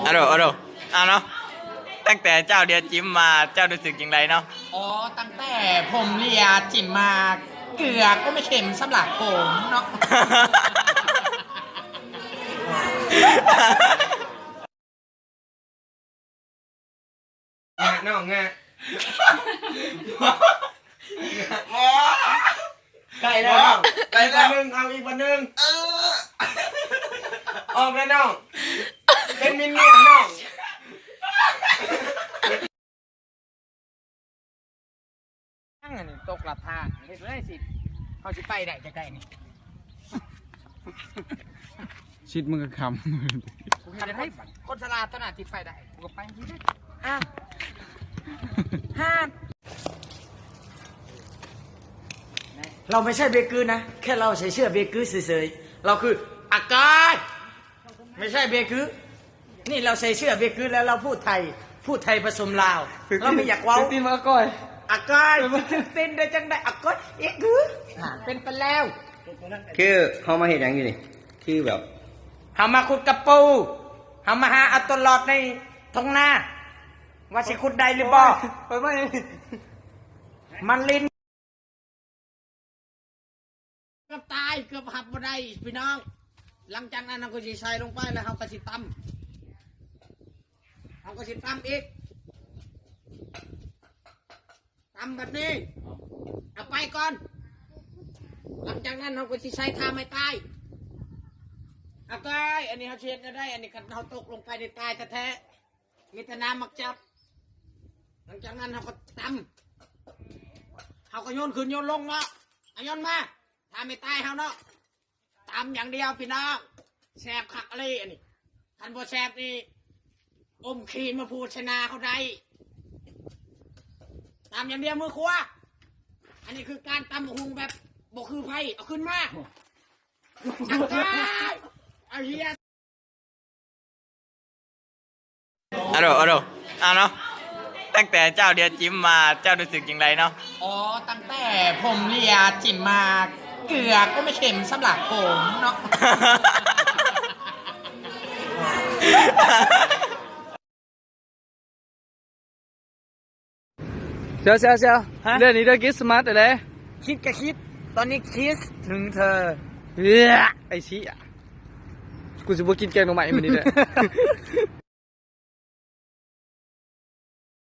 อะโดอะโดเอาเนาะตั้งแต่เจ้าเดียจิ้มมาเจ้ารู้สึกอย่างไรเนาะอ๋อตั้งแต่ผมเรียจิมมาเกลือก็ไม่เค็มสำหรับผมเนาะน้องไงไก่แล้วน้องไก่แล้วนึงเอาอีกวันนึงออกแล้วน้องเป็นมินเนี่ยน้องนั่งอันนี้ตกหลับทางเห็นได้สิเขาจะไปได้จะใกล้นี่ ชิดมึงก็คำ กูจะให้คนสลาดตนาดที่ไปได้กูก็ไปที่ได้เราไม่ใช่เบเกอร์นะแค่เราใช้เชื่อเบเกอร์เฉยๆเราคืออากาศไม่ใช่เบเกอร์นี่เราใช้เชื่อเบเกอร์แล้วเราพูดไทยผสมลาวเราไม่อยากเว้า ตีนมาก่อย อากาศเต้นได้จังได้อากาศเอ๊ะคือ เป็นไปแล้ว คือเขามาเห็นอย่างนี้นี่คือแบบ หามาขุดกระปูหามาหาอัตลอดในท้องนาว่าสิขุดได้หรือบ่ ไปไม่ มันลิน เกือบตายเกือบหักบ่ได้พี่น้อง หลังจากนั้นเราก็จะใส่ลงไปแล้วเราก็สิตำเราก็สิตำอีกตำแบบนี้เอาไปก่อน หลังจากนั้นเราก็สิใช้ทาไม่ตายเอาไปอันนี้เขาเชียนก็ได้ อันนี้เขาตกลงไปในตายแท้ๆมีแต่น้ำมักจับ หลังจากนั้นเราก็ตำเขาก็โยนขึ้นโยนลงเนาะเอาโยนมาทาไม่ตายเขาเนาะตำอย่างเดียวพี่น้องแสบขักอะไรอันนี้ทันบ่แสบนี่อมขีนมาพูดชนะเขาได้ตำอย่างเดียวมือขวาอันนี้คือการตำหุงแบบบกคือไพ่เอาขึ้นมาจับได้เอาเฮีย อะโดอะโดเอาเนาะตั้งแต่เจ้าเดียจิ้มมาเจ้ารู้สึกอย่างไรเนาะ อ๋อตั้งแต่ผมเรียจิมมาเกลือก็ไม่เค็มสำหรับผมเนาะ เชียวเรื่องนี้ได้กิสมาร์ทอะไร คิดก็คิด ตอนนี้คิดถึงเธอ ไอ้ชี้อ่ะกูจะบอกกินแกงหน่อไม้มันนี่แหละ